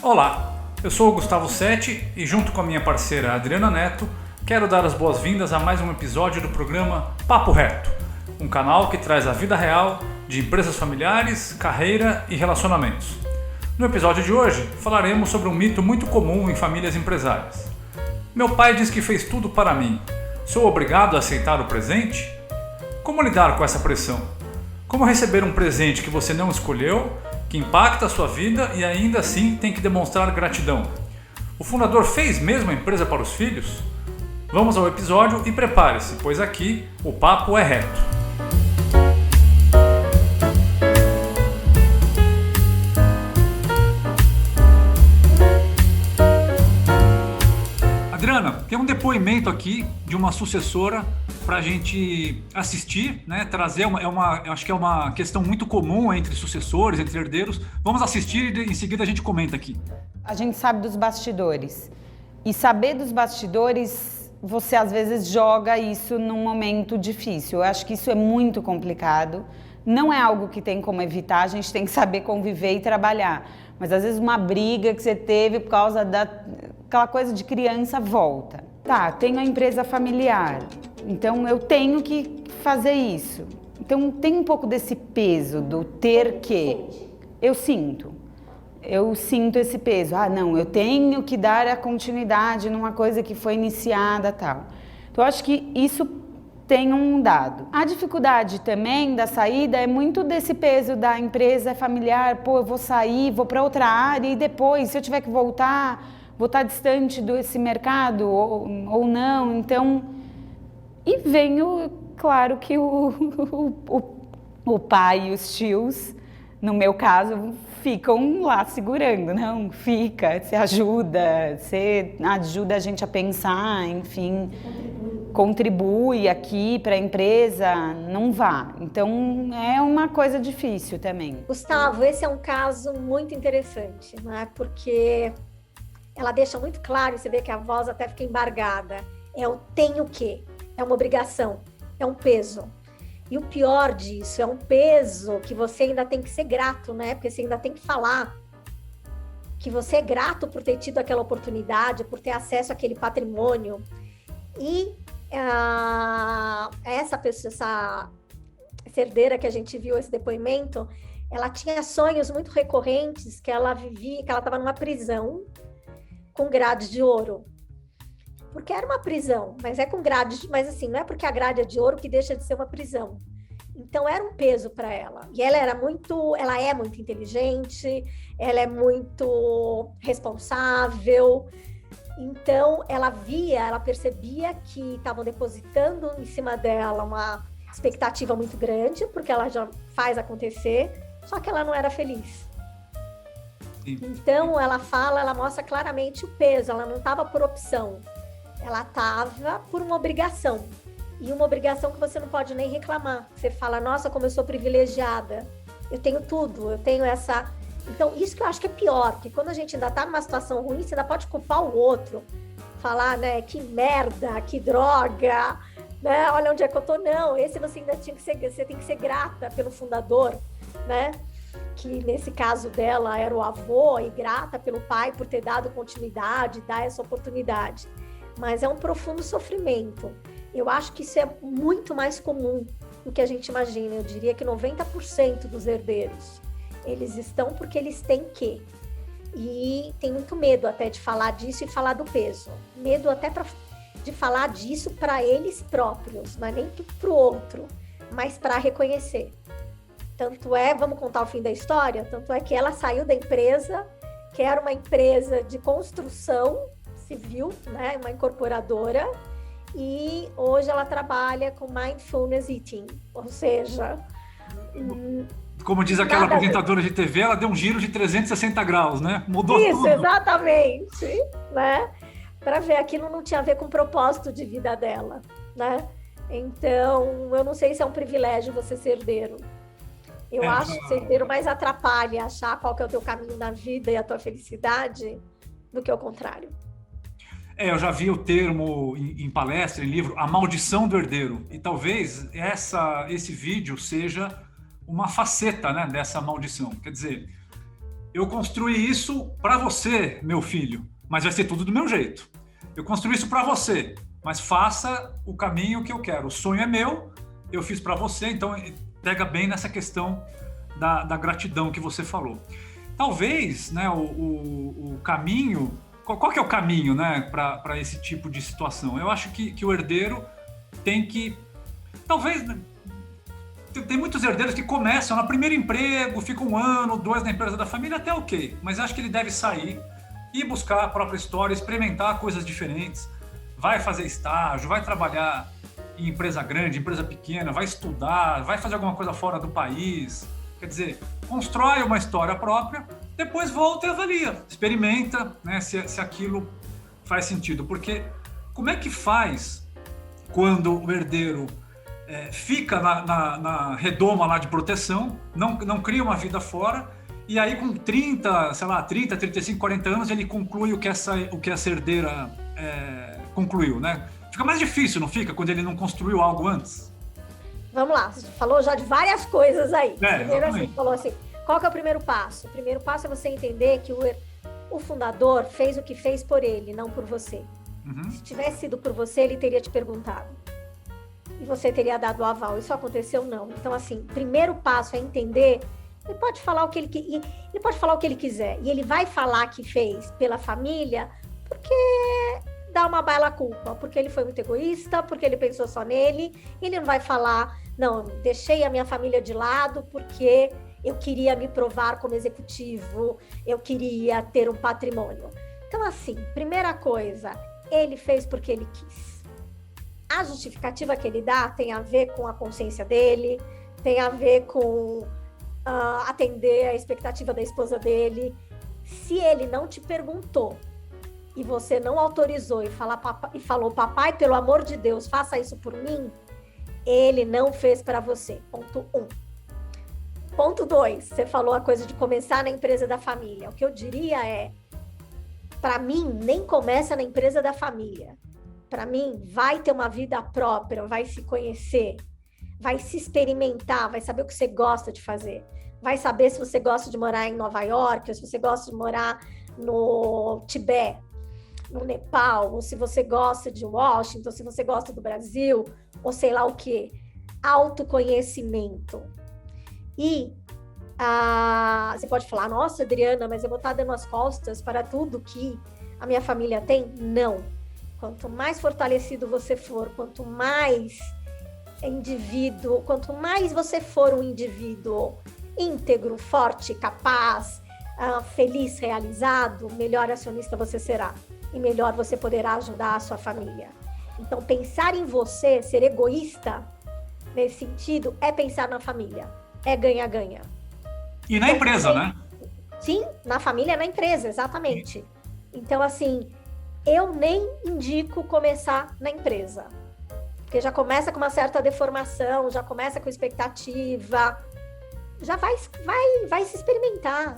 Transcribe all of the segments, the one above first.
Olá, eu sou o Gustavo Setti e junto com a minha parceira Adriana Neto, quero dar as boas-vindas a mais um episódio do programa Papo Reto, um canal que traz a vida real de empresas familiares, carreira e relacionamentos. No episódio de hoje, falaremos sobre um mito muito comum em famílias empresárias. Meu pai diz que fez tudo para mim. Sou obrigado a aceitar o presente? Como lidar com essa pressão? Como receber um presente que você não escolheu, que impacta a sua vida e ainda assim tem que demonstrar gratidão? O fundador fez mesmo a empresa para os filhos? Vamos ao episódio e prepare-se, pois aqui o papo é reto. Adriana, tem um depoimento aqui de uma sucessora para a gente assistir, né? Trazer eu acho que é uma questão muito comum entre sucessores, entre herdeiros. Vamos assistir e em seguida a gente comenta aqui. A gente sabe dos bastidores. E saber dos bastidores, você às vezes joga isso num momento difícil. Eu acho que isso é muito complicado. Não é algo que tem como evitar, a gente tem que saber conviver e trabalhar. Mas às vezes uma briga que você teve por causa daquela coisa de criança volta. Tá, tenho a empresa familiar, então eu tenho que fazer isso. Então tem um pouco desse peso do ter que. Eu sinto esse peso. Ah, não, eu tenho que dar a continuidade numa coisa que foi iniciada, tal. Então eu acho que isso tem um dado. A dificuldade também da saída é muito desse peso da empresa familiar. Pô, eu vou sair, vou para outra área e depois, se eu tiver que voltar, vou estar distante desse mercado ou não. Então, e vem claro que o pai e os tios, no meu caso, ficam lá segurando, não? Fica, você ajuda a gente a pensar, enfim, contribui aqui para a empresa, não vá. Então, é uma coisa difícil também. Gustavo, esse é um caso muito interessante, né? Porque ela deixa muito claro, você vê que a voz até fica embargada. É o tenho que, é uma obrigação, é um peso. E o pior disso, é um peso que você ainda tem que ser grato, né? Porque você ainda tem que falar que você é grato por ter tido aquela oportunidade, por ter acesso àquele patrimônio. E essa pessoa, essa herdeira que a gente viu esse depoimento, ela tinha sonhos muito recorrentes que ela vivia, que ela estava numa prisão com grades de ouro. Porque era uma prisão, mas é com grades, mas assim, não é porque a grade é de ouro que deixa de ser uma prisão. Então era um peso para ela. E ela é muito inteligente, ela é muito responsável. Então ela percebia que estavam depositando em cima dela uma expectativa muito grande, porque ela já faz acontecer, só que ela não era feliz. Então ela mostra claramente o peso, ela não estava por opção, ela estava por uma obrigação, e uma obrigação que você não pode nem reclamar. Você fala, nossa, como eu sou privilegiada, eu tenho tudo, eu tenho essa... Então isso que eu acho que é pior, porque quando a gente ainda está numa situação ruim, você ainda pode culpar o outro, falar, né, que merda, que droga, né, olha onde é que eu tô. Não, esse você ainda você tem que ser grata pelo fundador, né? Que nesse caso dela era o avô, e grata pelo pai por ter dado continuidade, dar essa oportunidade. Mas é um profundo sofrimento. Eu acho que isso é muito mais comum do que a gente imagina. Eu diria que 90% dos herdeiros, eles estão porque eles têm que. E tem muito medo até de falar disso e falar do peso. Medo até de falar disso para eles próprios, não é nem para o outro, mas para reconhecer. Tanto é, vamos contar o fim da história? Tanto é que ela saiu da empresa, que era uma empresa de construção civil, né? Uma incorporadora, e hoje ela trabalha com Mindfulness Eating, ou seja... Como diz aquela apresentadora de TV, ela deu um giro de 360 graus, né? Mudou tudo. Isso, exatamente, né? Para ver, aquilo não tinha a ver com o propósito de vida dela, né? Então, eu não sei se é um privilégio você ser herdeiro. Eu acho que ser herdeiro mais atrapalha achar qual que é o teu caminho na vida e a tua felicidade do que o contrário. Eu já vi o termo em palestra, em livro, a maldição do herdeiro. E talvez esse vídeo seja uma faceta, né, dessa maldição. Quer dizer, eu construí isso para você, meu filho, mas vai ser tudo do meu jeito. Eu construí isso para você, mas faça o caminho que eu quero. O sonho é meu, eu fiz para você, então pega bem nessa questão da gratidão que você falou. Talvez, né, o caminho... Qual que é o caminho, né, para esse tipo de situação? Eu acho que o herdeiro tem que... Talvez... Tem muitos herdeiros que começam no primeiro emprego, ficam 1 ano, 2 na empresa da família, até ok. Mas acho que ele deve sair e buscar a própria história, experimentar coisas diferentes. Vai fazer estágio, vai trabalhar em empresa grande, empresa pequena, vai estudar, vai fazer alguma coisa fora do país. Quer dizer, constrói uma história própria, depois volta e avalia, experimenta, né, se aquilo faz sentido. Porque como é que faz quando o herdeiro fica na redoma lá de proteção, não cria uma vida fora, e aí com 30, 35, 40 anos ele conclui o que essa herdeira concluiu, né? Fica mais difícil, não fica, quando ele não construiu algo antes? Vamos lá, você falou já de várias coisas aí. Primeiro, assim, falou assim, qual que é o primeiro passo? O primeiro passo é você entender que o fundador fez o que fez por ele, não por você. Uhum. Se tivesse sido por você, ele teria te perguntado. E você teria dado o aval. Isso aconteceu, não. Então, assim, o primeiro passo é entender. Ele pode falar o que ele pode falar o que ele quiser. E ele vai falar que fez pela família porque dá uma bela culpa. Porque ele foi muito egoísta, porque ele pensou só nele. Ele não vai falar, não, deixei a minha família de lado porque eu queria me provar como executivo, eu queria ter um patrimônio. Então, assim, primeira coisa, ele fez porque ele quis. A justificativa que ele dá tem a ver com a consciência dele, tem a ver com atender a expectativa da esposa dele. Se ele não te perguntou e você não autorizou e falou, papai, pelo amor de Deus, faça isso por mim, ele não fez para você. Ponto 1. Ponto 2, você falou a coisa de começar na empresa da família. O que eu diria é, para mim, nem começa na empresa da família. Para mim, vai ter uma vida própria, vai se conhecer, vai se experimentar, vai saber o que você gosta de fazer, vai saber se você gosta de morar em Nova York, ou se você gosta de morar no Tibete, no Nepal, ou se você gosta de Washington, se você gosta do Brasil, ou sei lá o quê. Autoconhecimento. E você pode falar, nossa, Adriana, mas eu vou estar dando as costas para tudo que a minha família tem? Não. Quanto mais fortalecido você for, quanto mais você for um indivíduo íntegro, forte, capaz, feliz, realizado, melhor acionista você será. E melhor você poderá ajudar a sua família. Então, pensar em você, ser egoísta, nesse sentido, é pensar na família. É ganha-ganha. E na empresa, né? Sim, na família e na empresa, exatamente. Então, assim, eu nem indico começar na empresa. Porque já começa com uma certa deformação, já começa com expectativa. Já vai se experimentar.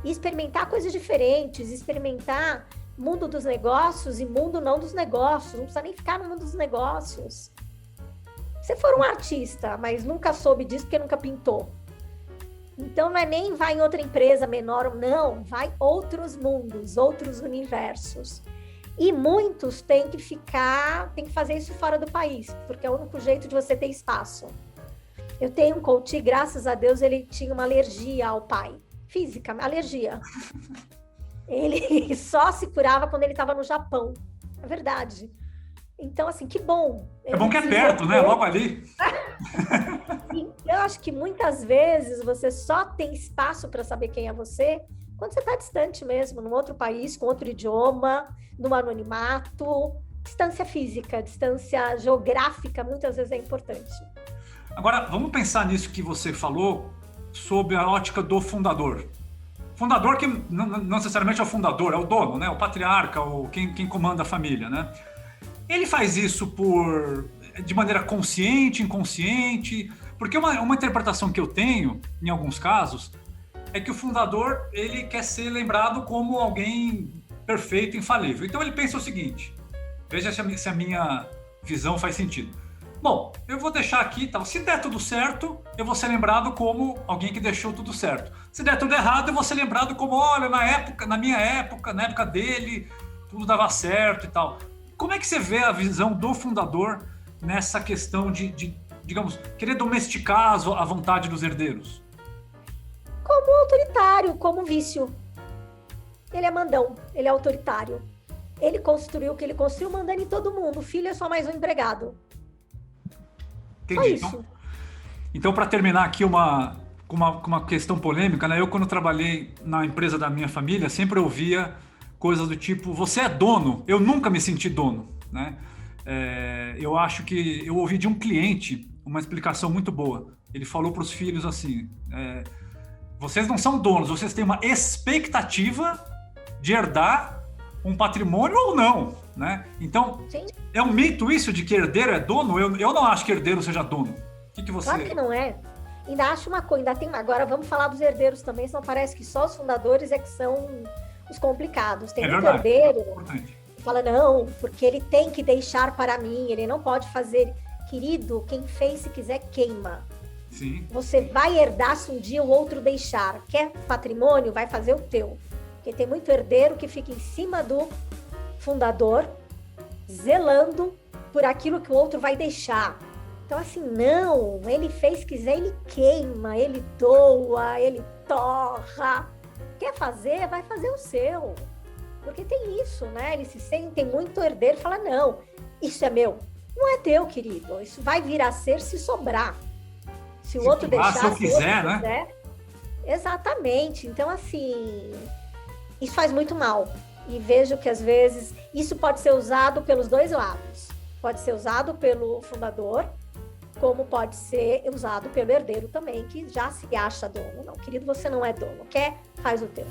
E experimentar coisas diferentes, experimentar mundo dos negócios e mundo não dos negócios. Não precisa nem ficar no mundo dos negócios. Se for um artista, mas nunca soube disso porque nunca pintou. Então, não é nem vai em outra empresa menor, não. Vai outros mundos, outros universos. E muitos têm que fazer isso fora do país, porque é o único jeito de você ter espaço. Eu tenho um coach, graças a Deus, ele tinha uma alergia ao pai. Física, alergia. Ele só se curava quando ele estava no Japão. É verdade. Então, assim, que bom. É bom que é perto, né? Logo ali. Eu acho que muitas vezes você só tem espaço para saber quem é você quando você está distante mesmo, num outro país, com outro idioma, no anonimato. Distância física, distância geográfica, muitas vezes é importante. Agora, vamos pensar nisso que você falou sob a ótica do fundador. Fundador que não necessariamente é o fundador, é o dono, né? O patriarca, ou quem comanda a família, né? Ele faz isso de maneira consciente, inconsciente, porque uma interpretação que eu tenho, em alguns casos, é que o fundador ele quer ser lembrado como alguém perfeito, infalível. Então ele pensa o seguinte, veja se a minha visão faz sentido. Bom, eu vou deixar aqui, então, se der tudo certo, eu vou ser lembrado como alguém que deixou tudo certo. Se der tudo errado, eu vou ser lembrado como, olha, na minha época, na época dele, tudo dava certo e tal. Como é que você vê a visão do fundador nessa questão de digamos, querer domesticar a vontade dos herdeiros? Como autoritário, como vício. Ele é mandão, ele é autoritário. Ele construiu o que ele construiu mandando em todo mundo. O filho é só mais um empregado. Entendi. Então para terminar aqui uma questão polêmica, né? Eu, quando trabalhei na empresa da minha família, sempre ouvia coisas do tipo, você é dono? Eu nunca me senti dono, né? Eu acho que eu ouvi de um cliente uma explicação muito boa. Ele falou para os filhos assim, vocês não são donos, vocês têm uma expectativa de herdar um patrimônio ou não, né? Então, sim, é um mito isso de que herdeiro é dono? Eu não acho que herdeiro seja dono. O que você... Claro que não é. Ainda acho uma coisa, agora vamos falar dos herdeiros também, senão parece que só os fundadores é que são os complicados. Tem muito herdeiro que fala, não, porque ele tem que deixar para mim, ele não pode fazer. Querido, quem fez, se quiser, queima. Sim. Você vai herdar se um dia o outro deixar. Quer patrimônio? Vai fazer o teu. Porque tem muito herdeiro que fica em cima do fundador, zelando por aquilo que o outro vai deixar. Então, assim, não, ele fez, se quiser, ele queima, ele doa, ele torra. Quer fazer? Vai fazer o seu. Porque tem isso, né? Eles se sentem muito herdeiro e falam, não, isso é meu. Não é teu, querido. Isso vai vir a ser se sobrar. Se o outro deixar, se eu quiser, né? Quiser. Exatamente. Então, assim, isso faz muito mal. E vejo que, às vezes, isso pode ser usado pelos dois lados. Pode ser usado pelo fundador, como pode ser usado pelo herdeiro também, que já se acha dono. Não, querido, você não é dono. Quer? Faz o teu.